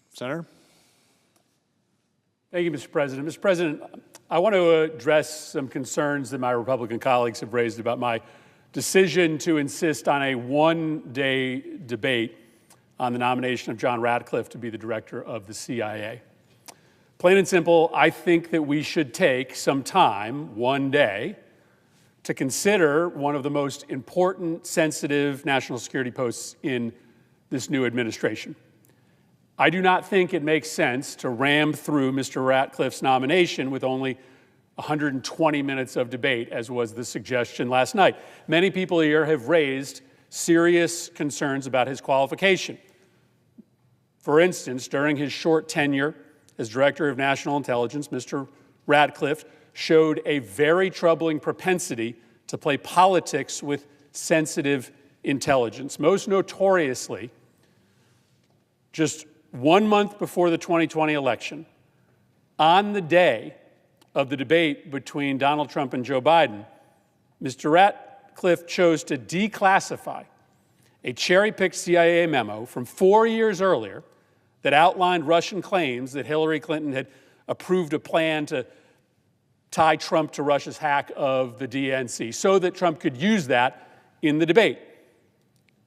Senator. Thank you, Mr. President. Mr. President, I want to address some concerns that my Republican colleagues have raised about my decision to insist on a one-day debate on the nomination of John Ratcliffe to be the director of the CIA. Plain and simple, I think that we should take some time, one day, to consider one of the most important, sensitive national security posts in this new administration. I do not think it makes sense to ram through Mr. Ratcliffe's nomination with only 120 minutes of debate, as was the suggestion last night. Many people here have raised serious concerns about his qualification. For instance, during his short tenure as Director of National Intelligence, Mr. Ratcliffe showed a very troubling propensity to play politics with sensitive intelligence. Most notoriously, just 1 month before the 2020 election, on the day of the debate between Donald Trump and Joe Biden, Mr. Ratcliffe chose to declassify a cherry-picked CIA memo from 4 years earlier that outlined Russian claims that Hillary Clinton had approved a plan to tie Trump to Russia's hack of the DNC so that Trump could use that in the debate.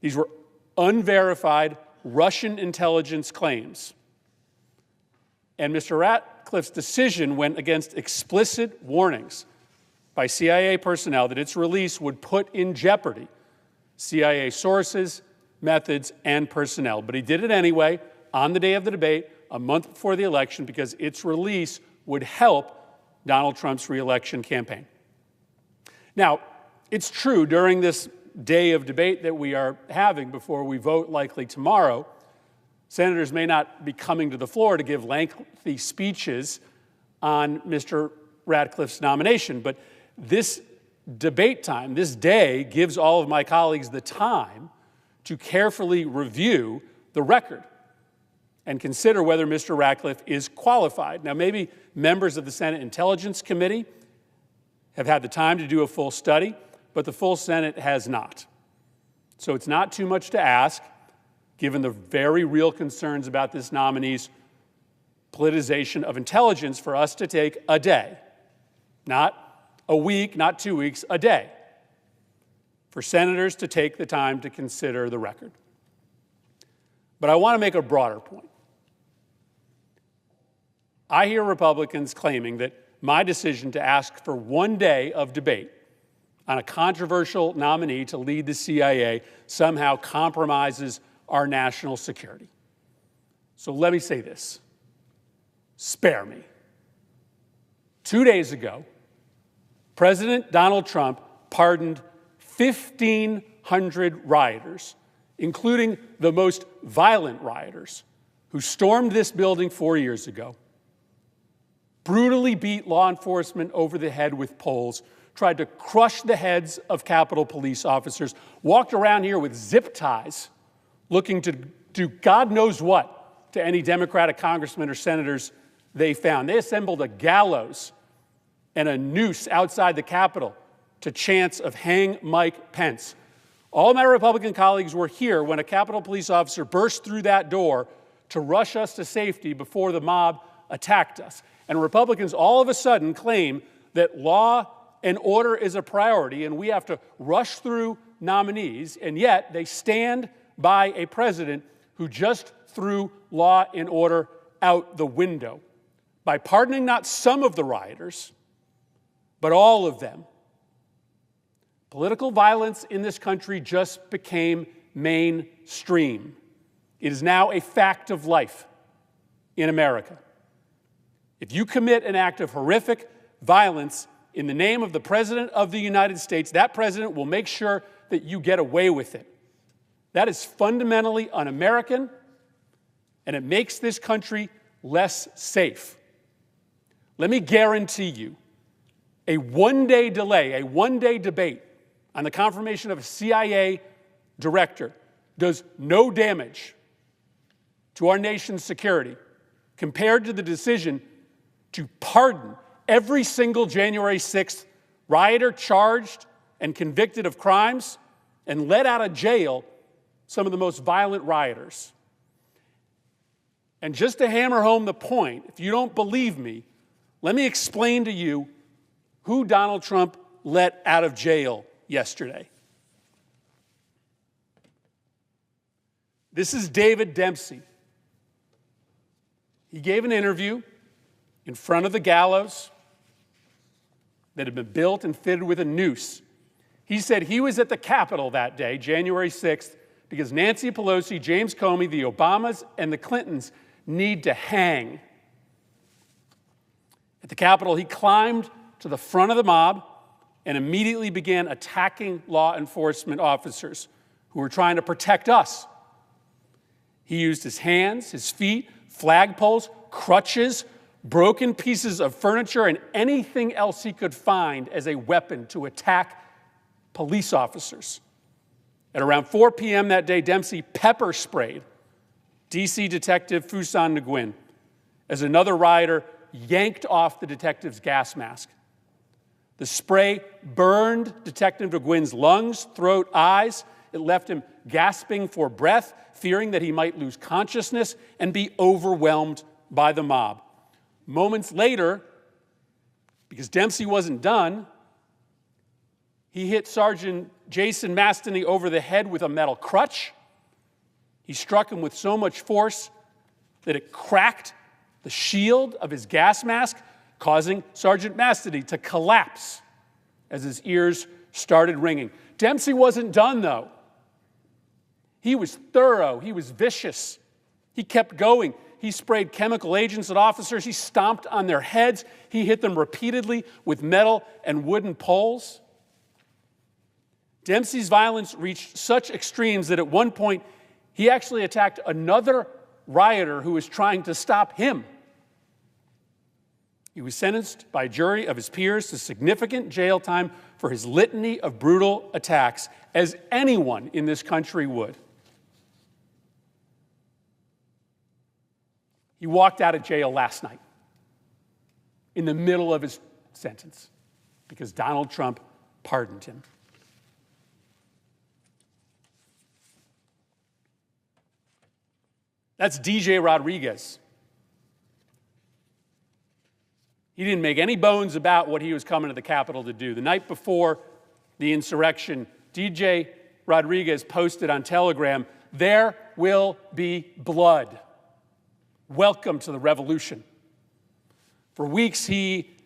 These were unverified Russian intelligence claims. And Mr. Ratcliffe's decision went against explicit warnings by CIA personnel that its release would put in jeopardy CIA sources, methods, and personnel. But he did it anyway on the day of the debate, a month before the election, because its release would help Donald Trump's reelection campaign. Now, it's true during this day of debate that we are having before we vote likely tomorrow, senators may not be coming to the floor to give lengthy speeches on Mr. Ratcliffe's nomination, but this debate time, this day, gives all of my colleagues the time to carefully review the record and consider whether Mr. Ratcliffe is qualified. Now, maybe members of the Senate Intelligence Committee have had the time to do a full study, but the full Senate has not. So it's not too much to ask, given the very real concerns about this nominee's politicization of intelligence, for us to take a day, not a week, not 2 weeks, a day, for senators to take the time to consider the record. But I want to make a broader point. I hear Republicans claiming that my decision to ask for 1 day of debate on a controversial nominee to lead the CIA somehow compromises our national security. So let me say this. Spare me. 2 days ago, President Donald Trump pardoned 1,500 rioters, including the most violent rioters who stormed this building 4 years ago, brutally beat law enforcement over the head with poles, tried to crush the heads of Capitol Police officers, walked around here with zip ties, looking to do God knows what to any Democratic congressmen or senators they found. They assembled a gallows and a noose outside the Capitol to chants of "Hang Mike Pence." All my Republican colleagues were here when a Capitol Police officer burst through that door to rush us to safety before the mob attacked us. And Republicans all of a sudden claim that law and order is a priority and we have to rush through nominees, and yet they stand by a president who just threw law and order out the window by pardoning not some of the rioters, but all of them. Political violence in this country just became mainstream. It is now a fact of life in America. If you commit an act of horrific violence in the name of the President of the United States, that president will make sure that you get away with it. That is fundamentally un-American, and it makes this country less safe. Let me guarantee you, a one-day delay, a one-day debate on the confirmation of a CIA director does no damage to our nation's security compared to the decision to pardon every single January 6th rioter charged and convicted of crimes and let out of jail some of the most violent rioters. And just to hammer home the point, if you don't believe me, let me explain to you who Donald Trump let out of jail yesterday. This is David Dempsey. He gave an interview in front of the gallows that had been built and fitted with a noose. He said he was at the Capitol that day, January 6th, because Nancy Pelosi, James Comey, the Obamas, and the Clintons need to hang. At the Capitol, he climbed to the front of the mob and immediately began attacking law enforcement officers who were trying to protect us. He used his hands, his feet, flagpoles, crutches, broken pieces of furniture, and anything else he could find as a weapon to attack police officers. At around 4 p.m. that day, Dempsey pepper sprayed D.C. Detective Fuson Nguyen as another rioter yanked off the detective's gas mask. The spray burned Detective Nguyen's lungs, throat, eyes. It left him gasping for breath, fearing that he might lose consciousness and be overwhelmed by the mob. Moments later, because Dempsey wasn't done, he hit Sergeant Jason Mastany over the head with a metal crutch. He struck him with so much force that it cracked the shield of his gas mask, causing Sergeant Mastany to collapse as his ears started ringing. Dempsey wasn't done, though. He was thorough. He was vicious. He kept going. He sprayed chemical agents at officers. He stomped on their heads. He hit them repeatedly with metal and wooden poles. Dempsey's violence reached such extremes that at one point, he actually attacked another rioter who was trying to stop him. He was sentenced by a jury of his peers to significant jail time for his litany of brutal attacks, as anyone in this country would. He walked out of jail last night in the middle of his sentence because Donald Trump pardoned him. That's DJ Rodriguez. He didn't make any bones about what he was coming to the Capitol to do. The night before the insurrection, DJ Rodriguez posted on Telegram, "There will be blood. Welcome to the revolution." For weeks, he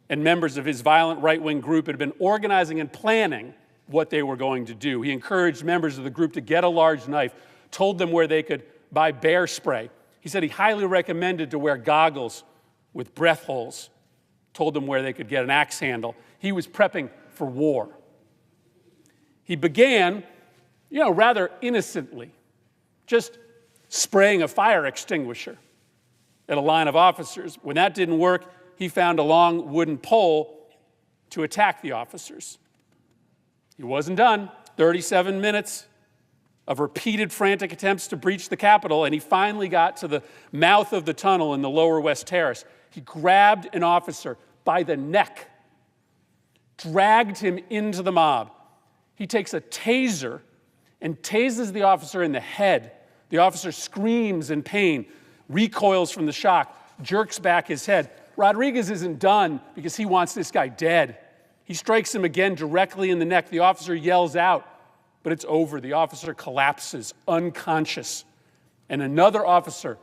and members of his violent right-wing group had been organizing and planning what they were going to do. He encouraged members of the group to get a large knife, told them where they could buy bear spray. He said he highly recommended to wear goggles with breath holes, told them where they could get an axe handle. He was prepping for war. He began, rather innocently, just spraying a fire extinguisher at a line of officers. When that didn't work, he found a long wooden pole to attack the officers. He wasn't done. 37 minutes of repeated frantic attempts to breach the Capitol, and he finally got to the mouth of the tunnel in the lower West Terrace. He grabbed an officer by the neck, dragged him into the mob. He takes a taser and tases the officer in the head. The officer screams in pain, recoils from the shock, jerks back his head. Rodriguez isn't done because he wants this guy dead. He strikes him again directly in the neck. The officer yells out, but it's over. The officer collapses, unconscious. And another officer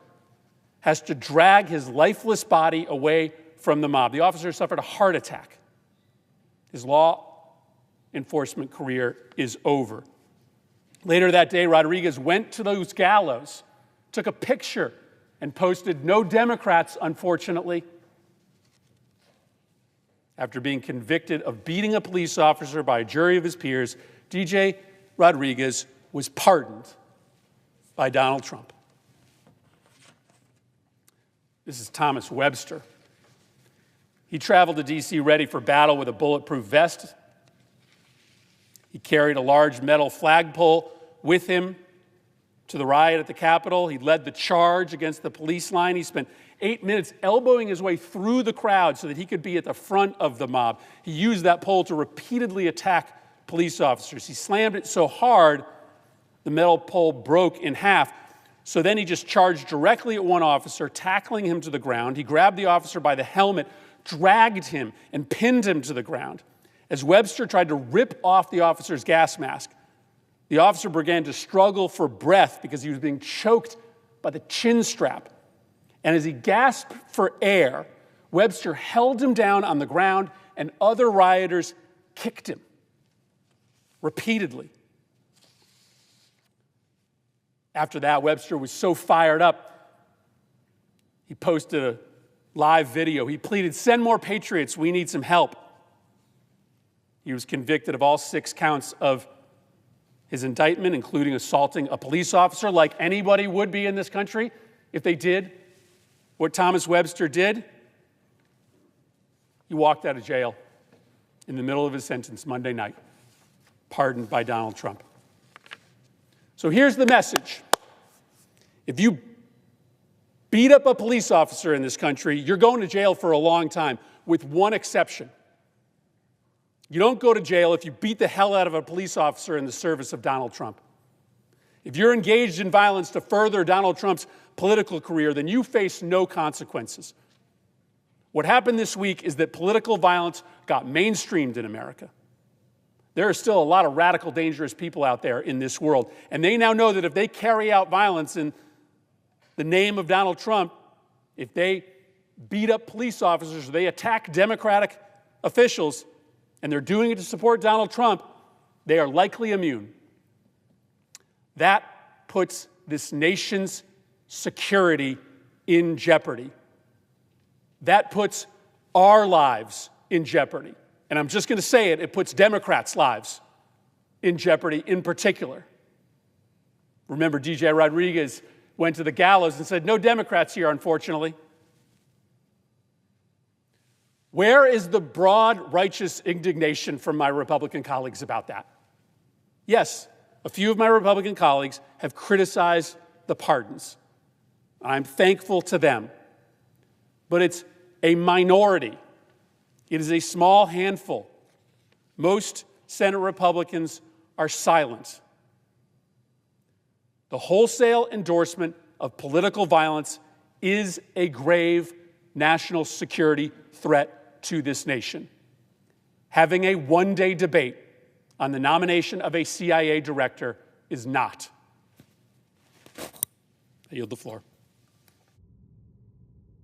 has to drag his lifeless body away from the mob. The officer suffered a heart attack. His law enforcement career is over. Later that day, Rodriguez went to those gallows, took a picture, and posted, "No Democrats, unfortunately." After being convicted of beating a police officer by a jury of his peers, DJ Rodriguez was pardoned by Donald Trump. This is Thomas Webster. He traveled to D.C. ready for battle with a bulletproof vest. He carried a large metal flagpole with him to the riot at the Capitol. He led the charge against the police line. He spent 8 minutes elbowing his way through the crowd so that he could be at the front of the mob. He used that pole to repeatedly attack police officers. He slammed it so hard, the metal pole broke in half. So then he just charged directly at one officer, tackling him to the ground. He grabbed the officer by the helmet, dragged him, and pinned him to the ground. As Webster tried to rip off the officer's gas mask, the officer began to struggle for breath because he was being choked by the chin strap. And as he gasped for air, Webster held him down on the ground, and other rioters kicked him repeatedly. After that, Webster was so fired up, he posted a live video. He pleaded, "Send more patriots, we need some help." He was convicted of all 6 counts of his indictment, including assaulting a police officer, like anybody would be in this country if they did what Thomas Webster did. He walked out of jail in the middle of his sentence Monday night, pardoned by Donald Trump. So here's the message. If you beat up a police officer in this country, you're going to jail for a long time, with one exception. You don't go to jail if you beat the hell out of a police officer in the service of Donald Trump. If you're engaged in violence to further Donald Trump's political career, then you face no consequences. What happened this week is that political violence got mainstreamed in America. There are still a lot of radical, dangerous people out there in this world, and they now know that if they carry out violence in the name of Donald Trump, if they beat up police officers, or they attack Democratic officials, and they're doing it to support Donald Trump, they are likely immune. That puts this nation's security in jeopardy. That puts our lives in jeopardy. And I'm just going to say it, it puts Democrats' lives in jeopardy in particular. Remember, DJ Rodriguez went to the gallows and said, "No Democrats here, unfortunately." Where is the broad, righteous indignation from my Republican colleagues about that? Yes, a few of my Republican colleagues have criticized the pardons. I'm thankful to them. But it's a minority. It is a small handful. Most Senate Republicans are silent. The wholesale endorsement of political violence is a grave national security threat to this nation. Having a one-day debate on the nomination of a CIA director is not. I yield the floor.